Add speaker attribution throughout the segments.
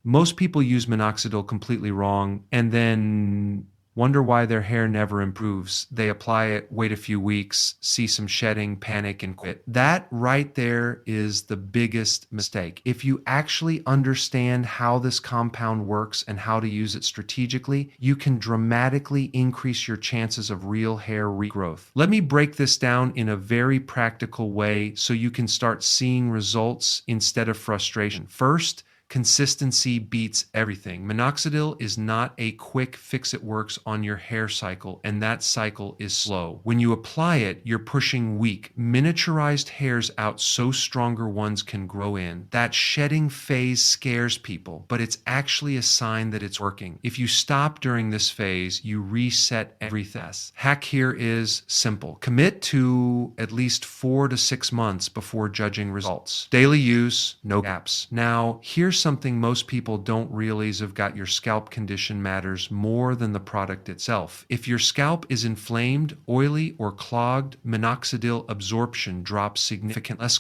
Speaker 1: Most people use minoxidil completely wrong and then wonder why their hair never improves. They apply it, wait a few weeks, see some shedding, panic, and quit. That right there is the biggest mistake. If you actually understand how this compound works and how to use it strategically, you can dramatically increase your chances of real hair regrowth. Let me break this down in a very practical way so you can start seeing results instead of frustration. First, consistency beats everything. Minoxidil is not a quick fix. It works on your hair cycle, and that cycle is slow. When you apply it, you're pushing weak, miniaturized hairs out so stronger ones can grow in. That shedding phase scares people, but it's actually a sign that it's working. If you stop during this phase, you reset everything. Hack here is simple. Commit to at least 4 to 6 months before judging results. Daily use, no gaps. Now, here's something most people don't realize: have got your scalp condition matters more than the product itself. If your scalp is inflamed, oily, or clogged, minoxidil absorption drops significantly. Less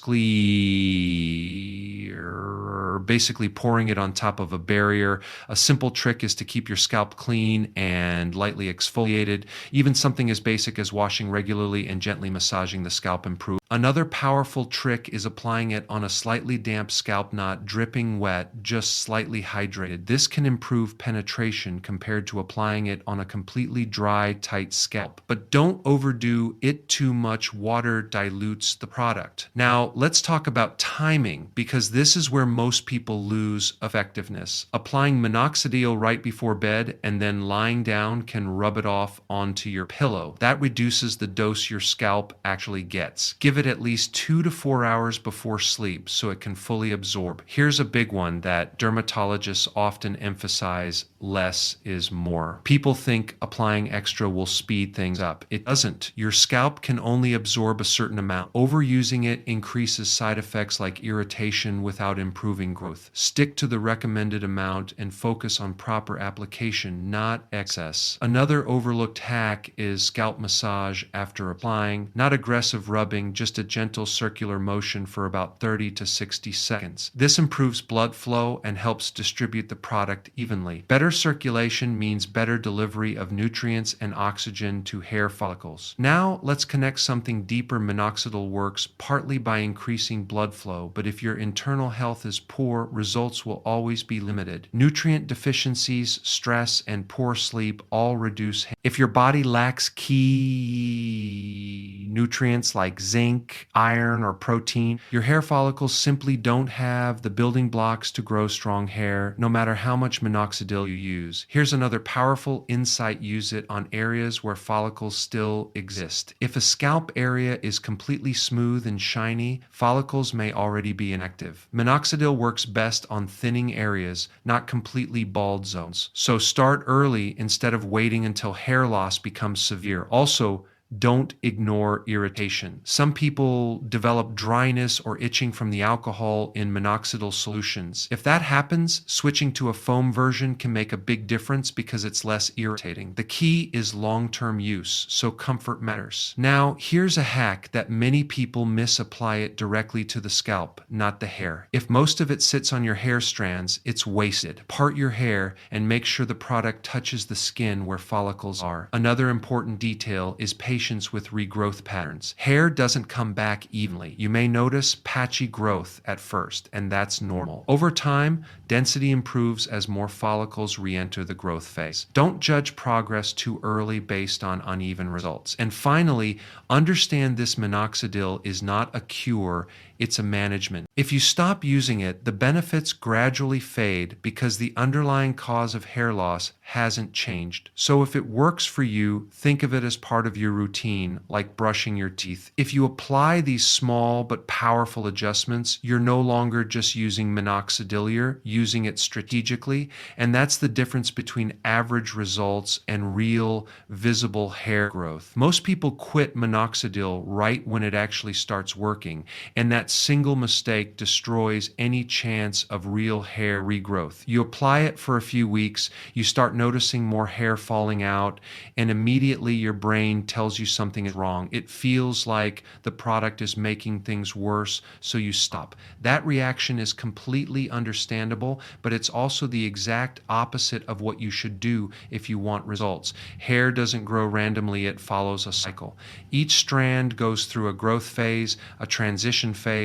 Speaker 1: clear, basically pouring it on top of a barrier. A simple trick is to keep your scalp clean and lightly exfoliated. Even something as basic as washing regularly and gently massaging the scalp improves. Another powerful trick is applying it on a slightly damp scalp, not dripping wet, just slightly hydrated. This can improve penetration compared to applying it on a completely dry, tight scalp. But don't overdo it. Too much water dilutes the product. Now, let's talk about timing, because this is where most people lose effectiveness. Applying minoxidil right before bed and then lying down can rub it off onto your pillow. That reduces the dose your scalp actually gets. Give it at least 2 to 4 hours before sleep so it can fully absorb. Here's a big one that dermatologists often emphasize: less is more. People think applying extra will speed things up. It doesn't. Your scalp can only absorb a certain amount. Overusing it increases side effects like irritation without improving growth. Stick to the recommended amount and focus on proper application, not excess. Another overlooked hack is scalp massage after applying. Not aggressive rubbing, just a gentle circular motion for about 30 to 60 seconds. This improves blood flow and helps distribute the product evenly. Better circulation means better delivery of nutrients and oxygen to hair follicles. Now, let's connect something deeper. Minoxidil works partly by increasing blood flow, but if your internal health is poor, results will always be limited. Nutrient deficiencies, stress, and poor sleep all reduce. If your body lacks key nutrients like zinc, iron, or protein, your hair follicles simply don't have the building blocks to grow strong hair, no matter how much minoxidil you use. Here's another powerful insight: use it on areas where follicles still exist. If a scalp area is completely smooth and shiny, follicles may already be inactive. Minoxidil works best on thinning areas, not completely bald zones. So start early instead of waiting until hair loss becomes severe. Also, don't ignore irritation. Some people develop dryness or itching from the alcohol in minoxidil solutions. If that happens, switching to a foam version can make a big difference because it's less irritating. The key is long-term use, so comfort matters. Now, here's a hack that many people misapply: it directly to the scalp, not the hair. If most of it sits on your hair strands, it's wasted. Part your hair and make sure the product touches the skin where follicles are. Another important detail is patience with regrowth patterns. Hair doesn't come back evenly. You may notice patchy growth at first, and that's normal. Over time, density improves as more follicles re-enter the growth phase. Don't judge progress too early based on uneven results. And finally, understand this: minoxidil is not a cure, it's a management. If you stop using it, the benefits gradually fade because the underlying cause of hair loss hasn't changed. So if it works for you, think of it as part of your routine, like brushing your teeth. If you apply these small but powerful adjustments, you're no longer just using minoxidil, you're using it strategically, and that's the difference between average results and real, visible hair growth. Most people quit minoxidil right when it actually starts working, and that that single mistake destroys any chance of real hair regrowth. You apply it for a few weeks, you start noticing more hair falling out, and immediately your brain tells you something is wrong. It feels like the product is making things worse, so you stop. That reaction is completely understandable, but it's also the exact opposite of what you should do if you want results. Hair doesn't grow randomly, it follows a cycle. Each strand goes through a growth phase, a transition phase,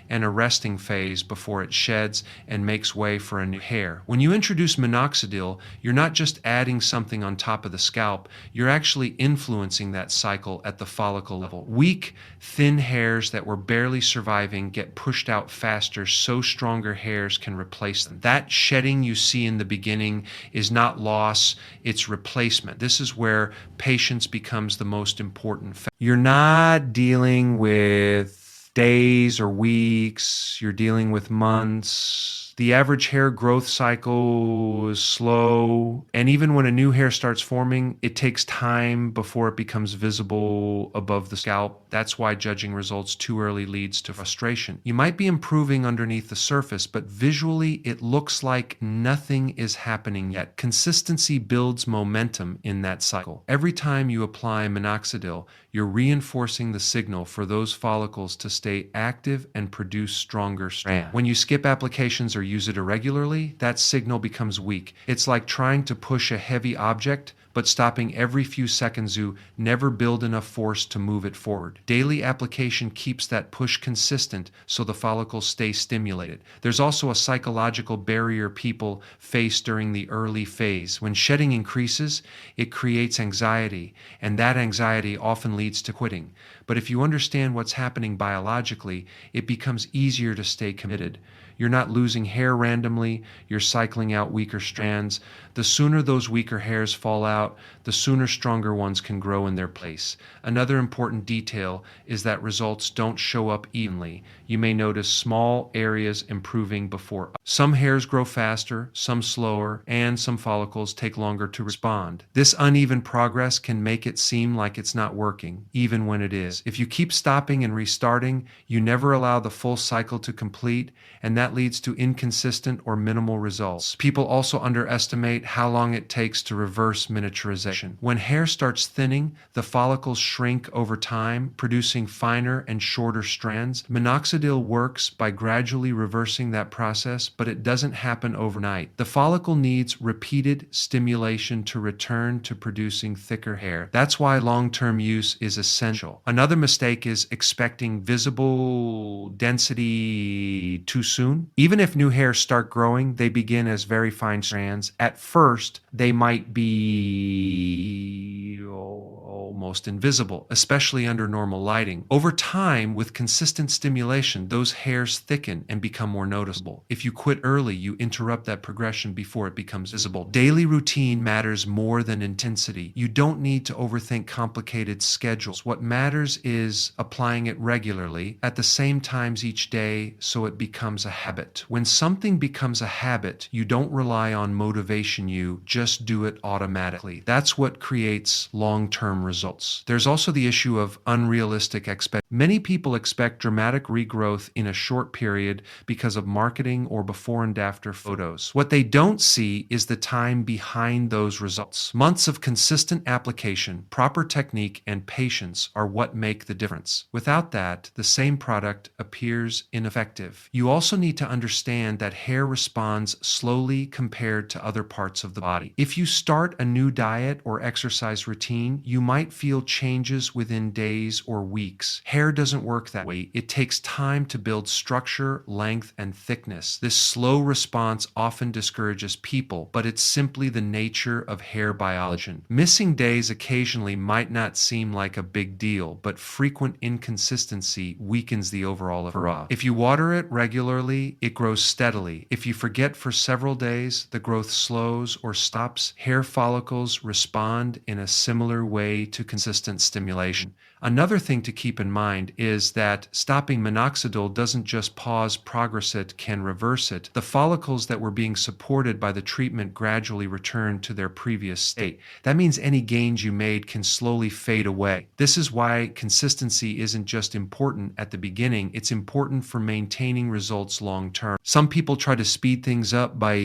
Speaker 1: and a resting phase before it sheds and makes way for a new hair. When you introduce minoxidil, you're not just adding something on top of the scalp, you're actually influencing that cycle at the follicle level. Weak, thin hairs that were barely surviving get pushed out faster so stronger hairs can replace them. That shedding you see in the beginning is not loss, it's replacement. This is where patience becomes the most important factor. You're not dealing with days or weeks, you're dealing with months. The average hair growth cycle is slow, and even when a new hair starts forming, it takes time before it becomes visible above the scalp. That's why judging results too early leads to frustration. You might be improving underneath the surface, but visually it looks like nothing is happening yet. Consistency builds momentum in that cycle. Every time you apply minoxidil, you're reinforcing the signal for those follicles to stay active and produce stronger strands. When you skip applications or use it irregularly, that signal becomes weak. It's like trying to push a heavy object, but stopping every few seconds, you never build enough force to move it forward. Daily application keeps that push consistent so the follicles stay stimulated. There's also a psychological barrier people face during the early phase. When shedding increases, it creates anxiety, and that anxiety often leads to quitting. But if you understand what's happening biologically, it becomes easier to stay committed. You're not losing hair randomly, you're cycling out weaker strands. The sooner those weaker hairs fall out, the sooner stronger ones can grow in their place. Another important detail is that results don't show up evenly. You may notice small areas improving before others. Some hairs grow faster, some slower, and some follicles take longer to respond. This uneven progress can make it seem like it's not working, even when it is. If you keep stopping and restarting, you never allow the full cycle to complete, and that leads to inconsistent or minimal results. People also underestimate how long it takes to reverse miniaturization. When hair starts thinning, the follicles shrink over time, producing finer and shorter strands. Minoxidil works by gradually reversing that process, but it doesn't happen overnight. The follicle needs repeated stimulation to return to producing thicker hair. That's why long-term use is essential. Another mistake is expecting visible density too soon. Even if new hairs start growing, they begin as very fine strands. At first, they might be almost invisible, especially under normal lighting. Over time, with consistent stimulation, those hairs thicken and become more noticeable. If you quit early, you interrupt that progression before it becomes visible. Daily routine matters more than intensity. You don't need to overthink complicated schedules. What matters is applying it regularly at the same times each day so it becomes a habit. When something becomes a habit, you don't rely on motivation, you just do it automatically. That's what creates long-term results. There's also the issue of unrealistic expectations. Many people expect dramatic regrowth in a short period because of marketing or before and after photos. What they don't see is the time behind those results. Months of consistent application, proper technique, and patience are what make the difference. Without that, the same product appears ineffective. You also need to understand that hair responds slowly compared to other parts of the body. If you start a new diet or exercise routine, you might feel changes within days or weeks. Hair doesn't work that way. It takes time to build structure, length, and thickness. This slow response often discourages people, but it's simply the nature of hair biology. Missing days occasionally might not seem like a big deal, but frequent inconsistency weakens the overall effect. If you water it regularly, it grows steadily. If you forget for several days, the growth slows or stops. Hair follicles respond in a similar way to consistent stimulation. Another thing to keep in mind is that stopping minoxidil doesn't just pause progress, it can reverse it. The follicles that were being supported by the treatment gradually return to their previous state. That means any gains you made can slowly fade away. This is why consistency isn't just important at the beginning, it's important for maintaining results long term. Some people try to speed things up by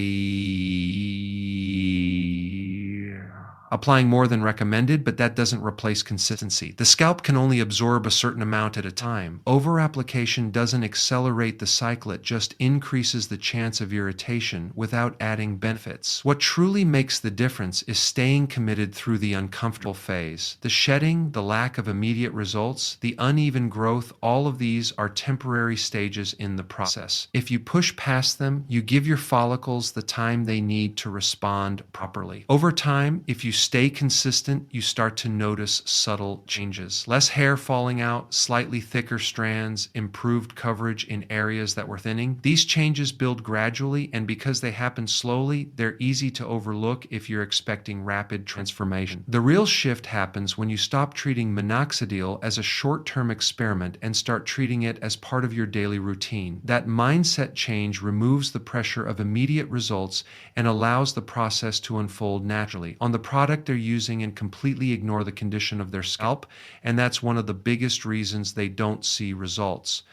Speaker 1: applying more than recommended, but that doesn't replace consistency. The scalp can only absorb a certain amount at a time. Over-application doesn't accelerate the cycle, it just increases the chance of irritation without adding benefits. What truly makes the difference is staying committed through the uncomfortable phase. The shedding, the lack of immediate results, the uneven growth, all of these are temporary stages in the process. If you push past them, you give your follicles the time they need to respond properly. Over time, if you stay consistent, you start to notice subtle changes. Less hair falling out, slightly thicker strands, improved coverage in areas that were thinning. These changes build gradually, and because they happen slowly, they're easy to overlook if you're expecting rapid transformation. The real shift happens when you stop treating minoxidil as a short-term experiment and start treating it as part of your daily routine. That mindset change removes the pressure of immediate results and allows the process to unfold naturally on the product they're using and completely ignore the condition of their scalp, and that's one of the biggest reasons they don't see results.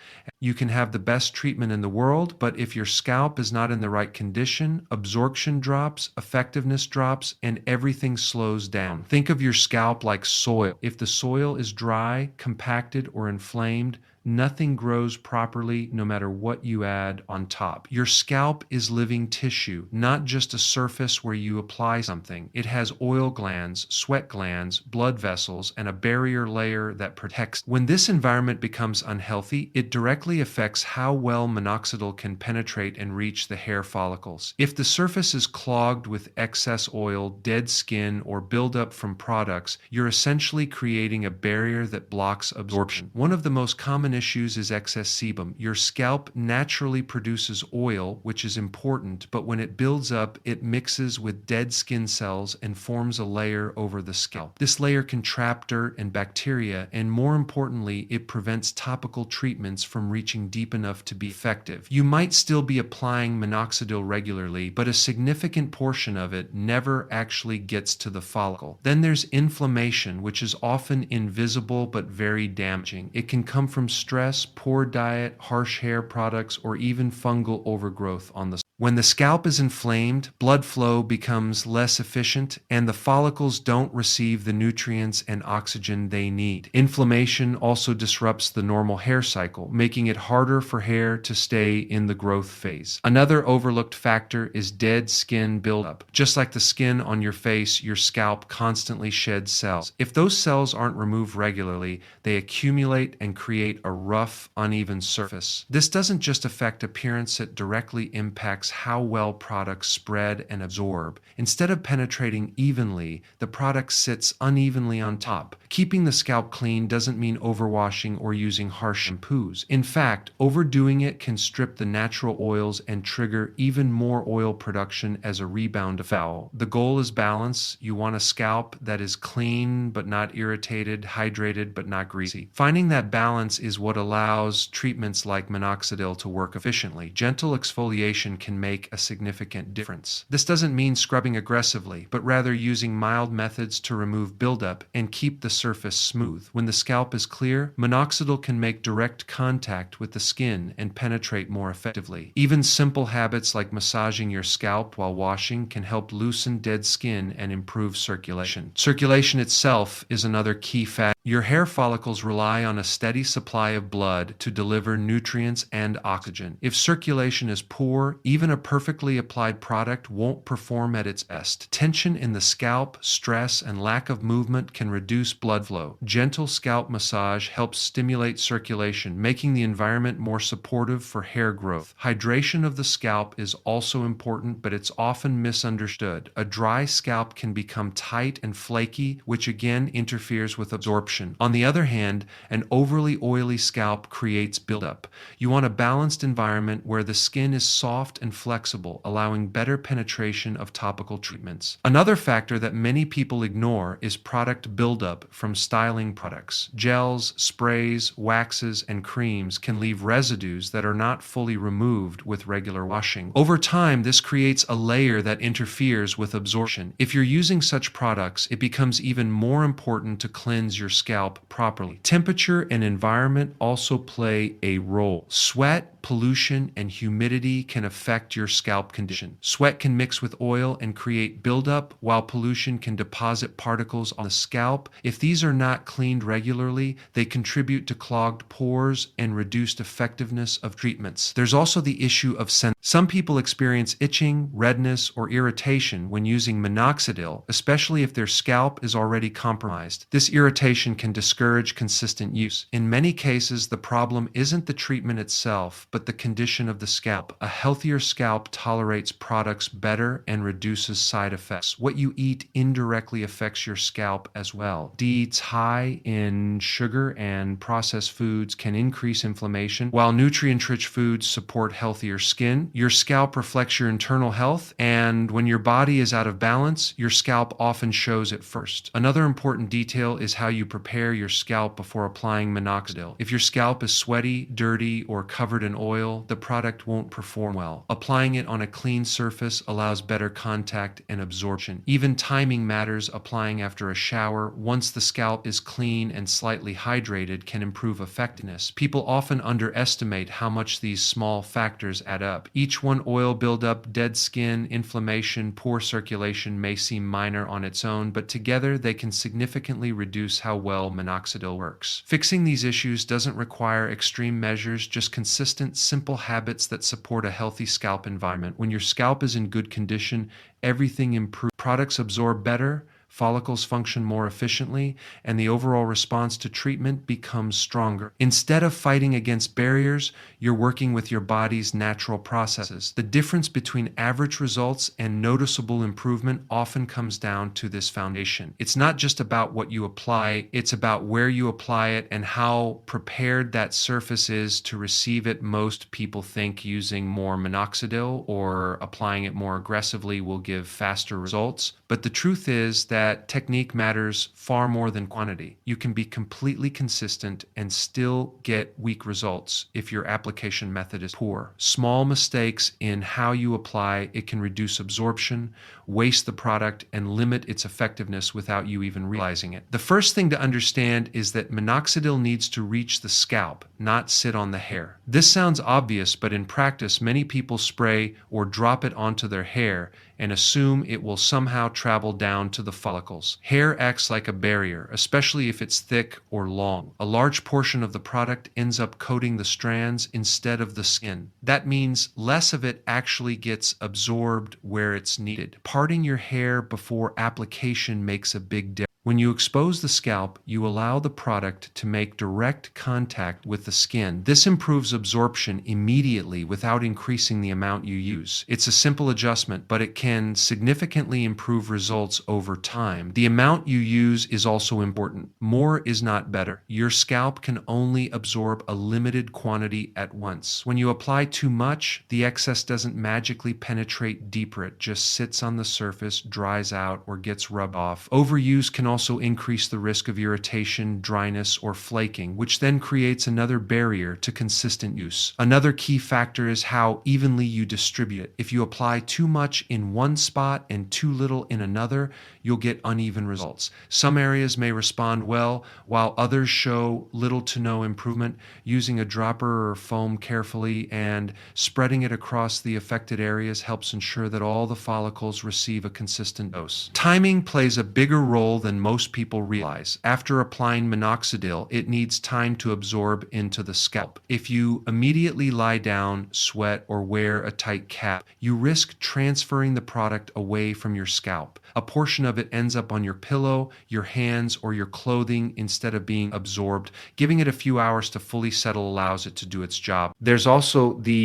Speaker 1: You can have the best treatment in the world, but if your scalp is not in the right condition, absorption drops, effectiveness drops, and everything slows down. Think of your scalp like soil. If the soil is dry, compacted, or inflamed, nothing grows properly no matter what you add on top. Your scalp is living tissue, not just a surface where you apply something. It has oil glands, sweat glands, blood vessels, and a barrier layer that protects. When this environment becomes unhealthy, it directly affects how well minoxidil can penetrate and reach the hair follicles. If the surface is clogged with excess oil, dead skin, or buildup from products, you're essentially creating a barrier that blocks absorption. One of the most common issues is excess sebum. Your scalp naturally produces oil, which is important, but when it builds up, it mixes with dead skin cells and forms a layer over the scalp. This layer can trap dirt and bacteria, and more importantly, it prevents topical treatments from reaching deep enough to be effective. You might still be applying minoxidil regularly, but a significant portion of it never actually gets to the follicle. Then there's inflammation, which is often invisible but very damaging. It can come from stress, poor diet, harsh hair products, or even fungal overgrowth on the. When the scalp is inflamed, blood flow becomes less efficient and the follicles don't receive the nutrients and oxygen they need. Inflammation also disrupts the normal hair cycle, making it harder for hair to stay in the growth phase. Another overlooked factor is dead skin buildup. Just like the skin on your face, your scalp constantly sheds cells. If those cells aren't removed regularly, they accumulate and create a rough, uneven surface. This doesn't just affect appearance, it directly impacts how well products spread and absorb. Instead of penetrating evenly, the product sits unevenly on top. Keeping the scalp clean doesn't mean overwashing or using harsh shampoos. In fact, overdoing it can strip the natural oils and trigger even more oil production as a rebound effect. The goal is balance. You want a scalp that is clean but not irritated, hydrated but not greasy. Finding that balance is what allows treatments like minoxidil to work efficiently. Gentle exfoliation can make a significant difference. This doesn't mean scrubbing aggressively, but rather using mild methods to remove buildup and keep the surface smooth. When the scalp is clear, minoxidil can make direct contact with the skin and penetrate more effectively. Even simple habits like massaging your scalp while washing can help loosen dead skin and improve circulation. Circulation itself is another key factor. Your hair follicles rely on a steady supply of blood to deliver nutrients and oxygen. If circulation is poor, even a perfectly applied product won't perform at its best. Tension in the scalp, stress, and lack of movement can reduce blood flow. Gentle scalp massage helps stimulate circulation, making the environment more supportive for hair growth. Hydration of the scalp is also important, but it's often misunderstood. A dry scalp can become tight and flaky, which again interferes with absorption. absorption. On the other hand, an overly oily scalp creates buildup. You want a balanced environment where the skin is soft and flexible, allowing better penetration of topical treatments. Another factor that many people ignore is product buildup from styling products. Gels, sprays, waxes, and creams can leave residues that are not fully removed with regular washing. Over time, this creates a layer that interferes with absorption. If you're using such products, it becomes even more important to cleanse your scalp properly. Temperature and environment also play a role. Sweat, pollution, and humidity can affect your scalp condition. Sweat can mix with oil and create buildup, while pollution can deposit particles on the scalp. If these are not cleaned regularly, they contribute to clogged pores and reduced effectiveness of treatments. There's also the issue of sensitivity. Some people experience itching, redness, or irritation when using minoxidil, especially if their scalp is already compromised. This irritation can discourage consistent use. In many cases, the problem isn't the treatment itself, but the condition of the scalp. A healthier scalp tolerates products better and reduces side effects. What you eat indirectly affects your scalp as well. Diets high in sugar and processed foods can increase inflammation, while nutrient-rich foods support healthier skin. Your scalp reflects your internal health, and when your body is out of balance, your scalp often shows it first. Another important detail is how you prepare your scalp before applying minoxidil. If your scalp is sweaty, dirty, or covered in oil, the product won't perform well. Applying it on a clean surface allows better contact and absorption. Even timing matters. Applying after a shower, once the scalp is clean and slightly hydrated, can improve effectiveness. People often underestimate how much these small factors add up. Each one, oil buildup, dead skin, inflammation, poor circulation, may seem minor on its own, but together they can significantly reduce how well minoxidil works. Fixing these issues doesn't require extreme measures, just consistent, simple habits that support a healthy scalp environment. When your scalp is in good condition, everything improves. Products absorb better, follicles function more efficiently, and the overall response to treatment becomes stronger. Instead of fighting against barriers, you're working with your body's natural processes. The difference between average results and noticeable improvement often comes down to this foundation. It's not just about what you apply, it's about where you apply it and how prepared that surface is to receive it. Most people think using more minoxidil or applying it more aggressively will give faster results, but the truth is that technique matters far more than quantity. You can be completely consistent and still get weak results if your application method is poor. Small mistakes in how you apply it can reduce absorption, waste the product, and limit its effectiveness without you even realizing it. The first thing to understand is that minoxidil needs to reach the scalp, not sit on the hair. This sounds obvious, but in practice, many people spray or drop it onto their hair and assume it will somehow travel down to the follicles. Hair acts like a barrier, especially if it's thick or long. A large portion of the product ends up coating the strands instead of the skin. That means less of it actually gets absorbed where it's needed. Parting your hair before application makes a big difference. When you expose the scalp, you allow the product to make direct contact with the skin. This improves absorption immediately without increasing the amount you use. It's a simple adjustment, but it can significantly improve results over time. The amount you use is also important. More is not better. Your scalp can only absorb a limited quantity at once. When you apply too much, the excess doesn't magically penetrate deeper. It just sits on the surface, dries out, or gets rubbed off. Overuse can also increase the risk of irritation, dryness, or flaking, which then creates another barrier to consistent use. Another key factor is how evenly you distribute it. If you apply too much in one spot and too little in another, you'll get uneven results. Some areas may respond well, while others show little to no improvement. Using a dropper or foam carefully and spreading it across the affected areas helps ensure that all the follicles receive a consistent dose. Timing plays a bigger role than most people realize. After applying minoxidil, it needs time to absorb into the scalp. If you immediately lie down, sweat, or wear a tight cap, you risk transferring the product away from your scalp. A portion of it ends up on your pillow, your hands, or your clothing instead of being absorbed. Giving it a few hours to fully settle allows it to do its job. There's also the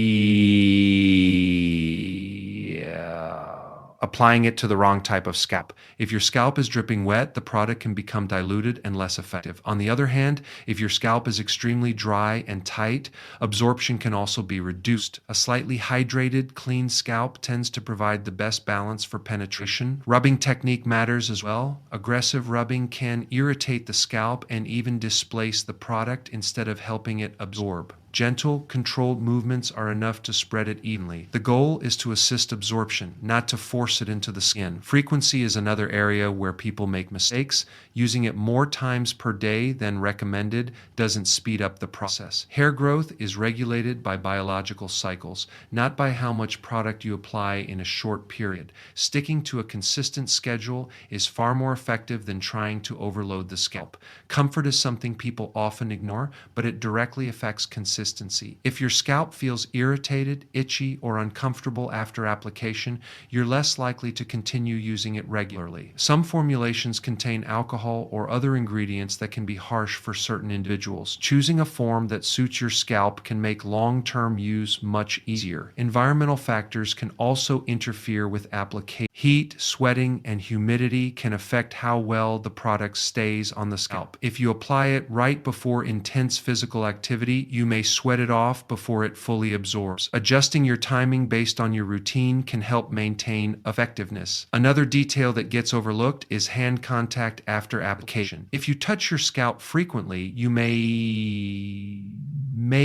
Speaker 1: applying it to the wrong type of scalp. If your scalp is dripping wet, the product can become diluted and less effective. On the other hand, if your scalp is extremely dry and tight, absorption can also be reduced. A slightly hydrated, clean scalp tends to provide the best balance for penetration. Rubbing technique matters as well. Aggressive rubbing can irritate the scalp and even displace the product instead of helping it absorb. Gentle, controlled movements are enough to spread it evenly. The goal is to assist absorption, not to force it into the skin. Frequency is another area where people make mistakes. Using it more times per day than recommended doesn't speed up the process. Hair growth is regulated by biological cycles, not by how much product you apply in a short period. Sticking to a consistent schedule is far more effective than trying to overload the scalp. Comfort is something people often ignore, but it directly affects consistency. If your scalp feels irritated, itchy, or uncomfortable after application, you're less likely to continue using it regularly. Some formulations contain alcohol or other ingredients that can be harsh for certain individuals. Choosing a form that suits your scalp can make long-term use much easier. Environmental factors can also interfere with application. Heat, sweating, and humidity can affect how well the product stays on the scalp. If you apply it right before intense physical activity, you may sweat it off before it fully absorbs. Adjusting your timing based on your routine can help maintain effectiveness. Another detail that gets overlooked is hand contact after application. If you touch your scalp frequently, you may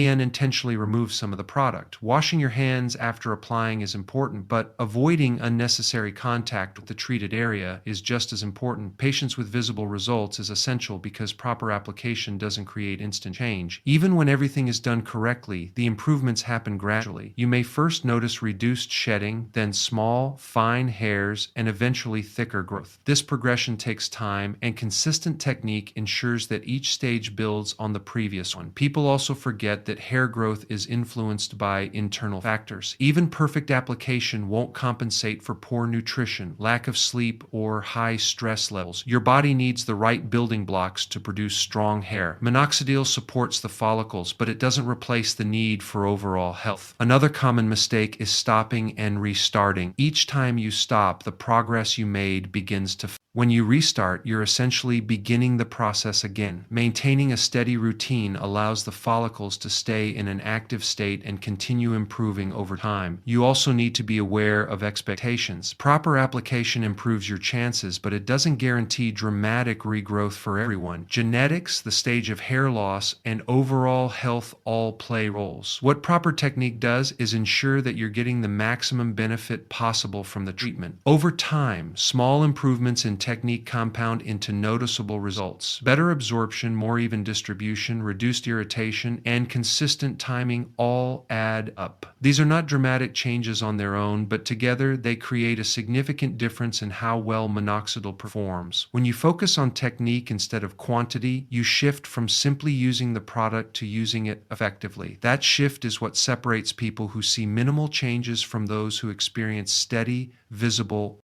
Speaker 1: unintentionally remove some of the product. Washing your hands after applying is important, but avoiding unnecessary contact with the treated area is just as important. Patience with visible results is essential because proper application doesn't create instant change. Even when everything is done correctly, the improvements happen gradually. You may first notice reduced shedding, then small, fine hairs, and eventually thicker growth. This progression takes time, and consistent technique ensures that each stage builds on the previous one. People also forget that hair growth is influenced by internal factors. Even perfect application won't compensate for poor nutrition, lack of sleep, or high stress levels. Your body needs the right building blocks to produce strong hair. Minoxidil supports the follicles, but it doesn't replace the need for overall health. Another common mistake is stopping and restarting. Each time you stop, the progress you made begins to When you restart, you're essentially beginning the process again. Maintaining a steady routine allows the follicles to stay in an active state and continue improving over time. You also need to be aware of expectations. Proper application improves your chances, but it doesn't guarantee dramatic regrowth for everyone. Genetics, the stage of hair loss, and overall health all play roles. What proper technique does is ensure that you're getting the maximum benefit possible from the treatment. Over time, small improvements in technique compound into noticeable results. Better absorption, more even distribution, reduced irritation, and consistent timing all add up. These are not dramatic changes on their own, but together they create a significant difference in how well minoxidil performs. When you focus on technique instead of quantity, you shift from simply using the product to using it effectively. That shift is what separates people who see minimal changes from those who experience steady, visible